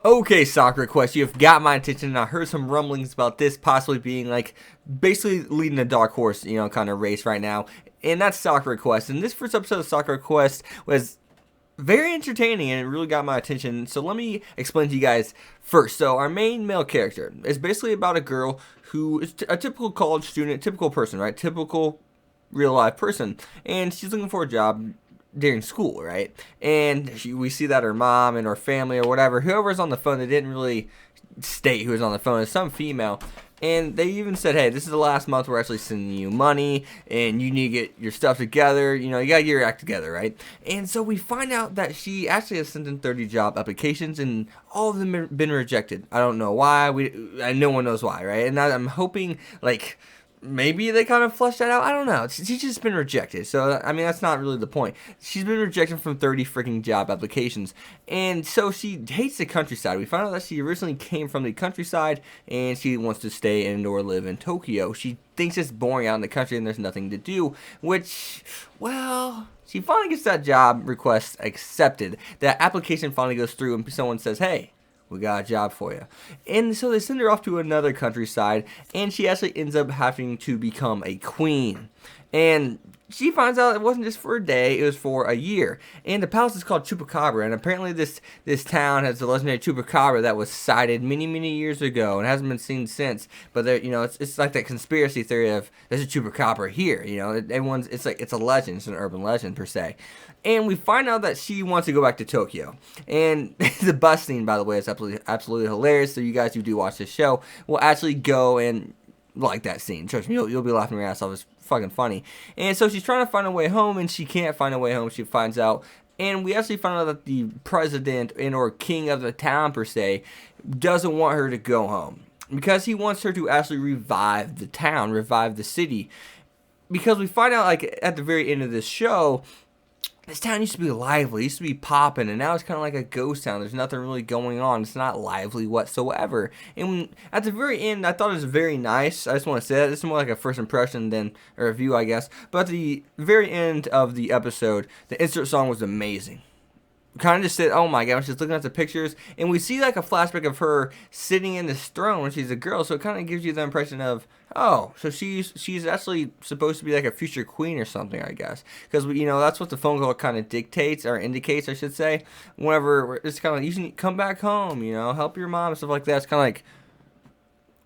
Okay, Sakura Quest, you've got my attention, and I heard some rumblings about this possibly being like basically leading a dark horse, kind of race right now, and that's Sakura Quest. And this first episode of Sakura Quest was very entertaining and it really got my attention. So let me explain to you guys first. So our main male character is basically about a girl who is a typical college student, typical person, right? Typical real life person, and she's looking for a job during school, right? And we see that her mom and her family or whatever, whoever's on the phone, they didn't really state who was on the phone. It's some female. And they even said, hey, this is the last month we're actually sending you money, and you need to get your stuff together. You got to get your act together, right? And so we find out that she actually has sent in 30 job applications, and all of them have been rejected. I don't know why. No one knows why, right? And I'm hoping, like, maybe they kind of flushed that out. I don't know. She's just been rejected. So, I mean, that's not really the point. She's been rejected from 30 freaking job applications. And so she hates the countryside. We found out that she originally came from the countryside and she wants to stay and or live in Tokyo. She thinks it's boring out in the country and there's nothing to do, which, well, she finally gets that job request accepted. That application finally goes through and someone says, hey, we got a job for you. And so they send her off to another countryside, and she actually ends up having to become a queen. And she finds out it wasn't just for a day, it was for a year. And the palace is called Chupacabra, and apparently this town has the legendary Chupacabra that was sighted many, many years ago and hasn't been seen since. But there, it's like that conspiracy theory of there's a Chupacabra here. It's a legend, it's an urban legend per se. And we find out that she wants to go back to Tokyo. And the bus scene, by the way, is absolutely hilarious. So you guys who do watch this show will actually go and like that scene. Trust me, you'll be laughing your ass off. It's fucking funny. And so she's trying to find a way home, and she can't find a way home. She finds out. And we actually found out that the president or king of the town, per se, doesn't want her to go home. Because he wants her to actually revive the town, revive the city. Because we find out, like, at the very end of this show, this town used to be lively, used to be popping, and now it's kind of like a ghost town. There's nothing really going on. It's not lively whatsoever. And at the very end, I thought it was very nice. I just want to say that. This is more like a first impression than a review, I guess. But at the very end of the episode, the insert song was amazing. Kind of just said, oh my gosh, just looking at the pictures, and we see like a flashback of her sitting in this throne when she's a girl, so it kind of gives you the impression of, oh, so she's actually supposed to be like a future queen or something, I guess, because that's what the phone call kind of dictates or indicates, I should say. Whenever it's kind of like, you should come back home, help your mom and stuff like that. It's kind of like,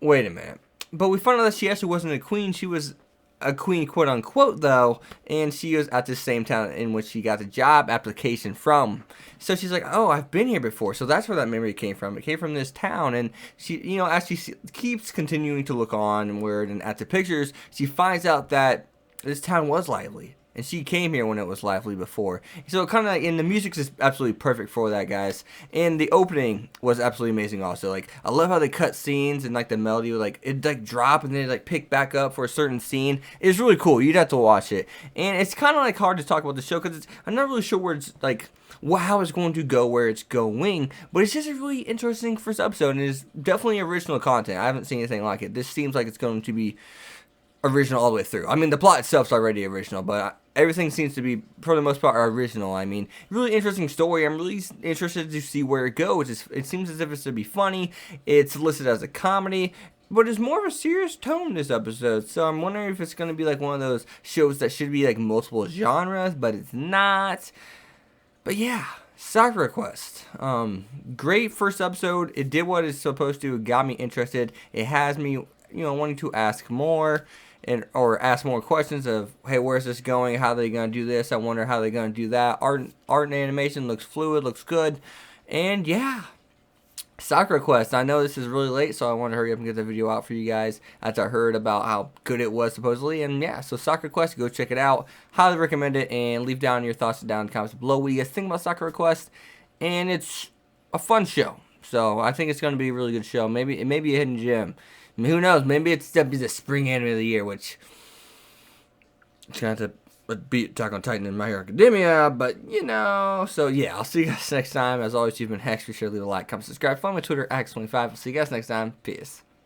wait a minute, but we found out that she actually wasn't a queen. She was a queen, quote unquote, though, and she was at the same town in which she got the job application from. So she's like, oh, I've been here before. So that's where that memory came from. It came from this town, and she, as she keeps continuing to look onward and at the pictures, she finds out that this town was lively. And she came here when it was lively before. So kind of like, and the music is absolutely perfect for that, guys. And the opening was absolutely amazing also. Like, I love how they cut scenes and like the melody would like drop and then like pick back up for a certain scene. It's really cool. You'd have to watch it. And it's kind of like hard to talk about the show because I'm not really sure where it's like, how it's going to go, where it's going. But it's just a really interesting first episode, and it's definitely original content. I haven't seen anything like it. This seems like it's going to be original all the way through. I mean, the plot itself's already original, but everything seems to be, for the most part, original. I mean, really interesting story. I'm really interested to see where it goes. It seems as if it's to be funny. It's listed as a comedy, but it's more of a serious tone this episode. So I'm wondering if it's going to be like one of those shows that should be like multiple genres, but it's not. But yeah, Sakura Quest. Great first episode. It did what it's supposed to. It got me interested. It has me, wanting to ask more. Or ask more questions of, hey, where's this going? How are they going to do this? I wonder how they're going to do that. Art and animation looks fluid, looks good. And yeah, Sakura Quest. I know this is really late, so I want to hurry up and get the video out for you guys after I heard about how good it was supposedly. And yeah, so Sakura Quest, go check it out. Highly recommend it, and leave down your thoughts down in the comments below. What do you guys think about Sakura Quest? And it's a fun show, so I think it's going to be a really good show. Maybe it may be a hidden gem. I mean, who knows? Maybe it's the spring anime of the year, which it's going to have to beat Attack on Titan in My Hero Academia, but so yeah, I'll see you guys next time. As always, you've been Hex. Be sure to leave a like, comment, subscribe, follow me on Twitter, X25. I'll see you guys next time. Peace.